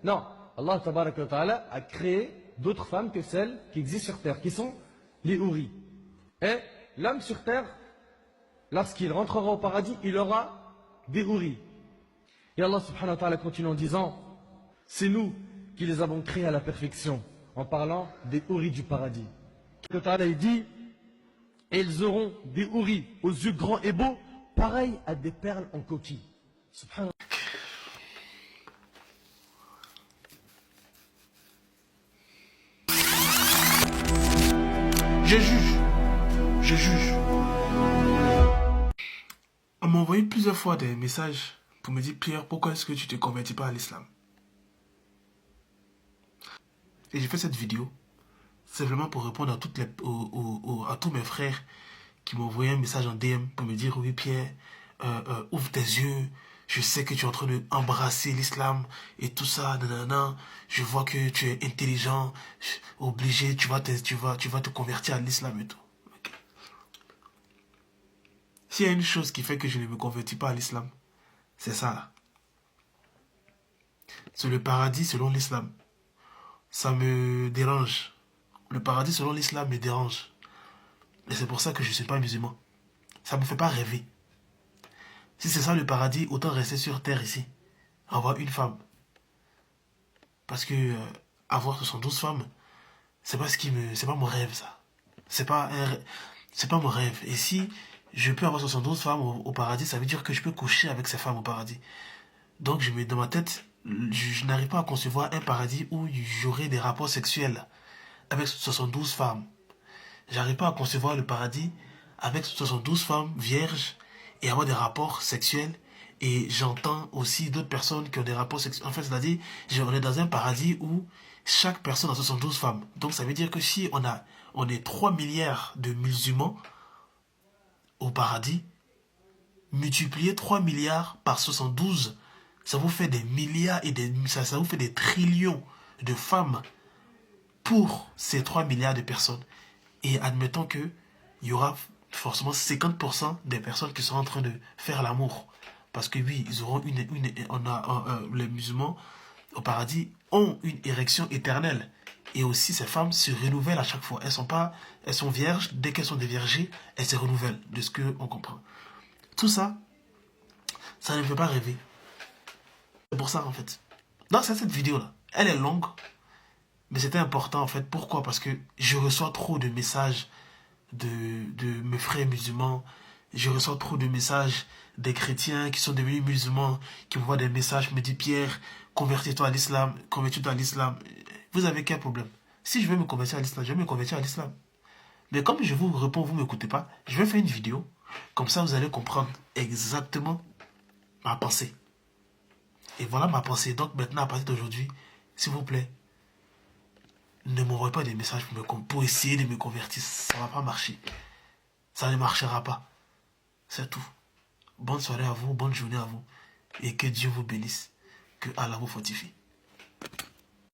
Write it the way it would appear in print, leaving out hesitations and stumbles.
Non, Allah tabaraka wa ta'ala a créé d'autres femmes que celles qui existent sur terre, qui sont les houris. Et l'homme sur terre, lorsqu'il rentrera au paradis, il aura des houris. Et Allah subhanahu wa ta'ala continue en disant, c'est nous qui les avons créés à la perfection, en parlant des houris du paradis. Allah ta'ala il dit, et ils auront des houris aux yeux grands et beaux, pareils à des perles en coquille. Subhanallah. Je juge. Je juge. On m'a envoyé plusieurs fois des messages pour me dire, Pierre, pourquoi est-ce que tu te convertis pas à l'islam? Et j'ai fait cette vidéo. C'est vraiment pour répondre à, à tous mes frères qui m'ont envoyé un message en DM pour me dire, oui Pierre, ouvre tes yeux, je sais que tu es en train d'embrasser l'islam et tout ça, nanana. Je vois que tu es intelligent, obligé, tu vas te convertir à l'islam et tout. Okay. S'il y a une chose qui fait que je ne me convertis pas à l'islam, c'est ça là. C'est le paradis selon l'islam. Ça me dérange. Le paradis selon l'islam me dérange. Et c'est pour ça que je ne suis pas musulman. Ça ne me fait pas rêver. Si c'est ça le paradis, autant rester sur terre ici. Avoir une femme. Parce que avoir 72 femmes, c'est pas mon rêve ça. C'est pas mon rêve. Et si je peux avoir 72 femmes au paradis, ça veut dire que je peux coucher avec ces femmes au paradis. Donc dans ma tête, je n'arrive pas à concevoir un paradis où j'aurai des rapports sexuels avec 72 femmes. J'arrive pas à concevoir le paradis avec 72 femmes vierges et avoir des rapports sexuels. Et j'entends aussi d'autres personnes qui ont des rapports sexuels. En fait, c'est-à-dire, on est dans un paradis où chaque personne a 72 femmes. Donc ça veut dire que si on est 3 milliards de musulmans au paradis, multiplier 3 milliards par 72, ça vous fait des milliards et ça vous fait des trillions de femmes pour ces 3 milliards de personnes. Et admettons qu'il y aura forcément 50% des personnes qui sont en train de faire l'amour. Parce que oui, ils auront les musulmans au paradis ont une érection éternelle. Et aussi, ces femmes se renouvellent à chaque fois. Elles sont vierges. Dès qu'elles sont déviergées, elles se renouvellent, de ce qu'on comprend. Tout ça, ça ne me fait pas rêver. C'est pour ça, en fait. Dans cette vidéo-là, elle est longue, mais c'était important, en fait. Pourquoi? Parce que je reçois trop de messages de mes frères musulmans. Je reçois trop de messages des chrétiens qui sont devenus musulmans, qui m'envoient des messages, me disent, Pierre, convertis-toi à l'islam, convertis-toi à l'islam. Vous avez quel problème? Si je veux me convertir à l'islam, je vais me convertir à l'islam. Mais comme je vous réponds, vous ne m'écoutez pas, je vais faire une vidéo. Comme ça, vous allez comprendre exactement ma pensée. Et voilà ma pensée. Donc maintenant, à partir d'aujourd'hui, s'il vous plaît, ne m'envoyez pas des messages pour essayer de me convertir. Ça ne va pas marcher. Ça ne marchera pas. C'est tout. Bonne soirée à vous, bonne journée à vous. Et que Dieu vous bénisse. Que Allah vous fortifie.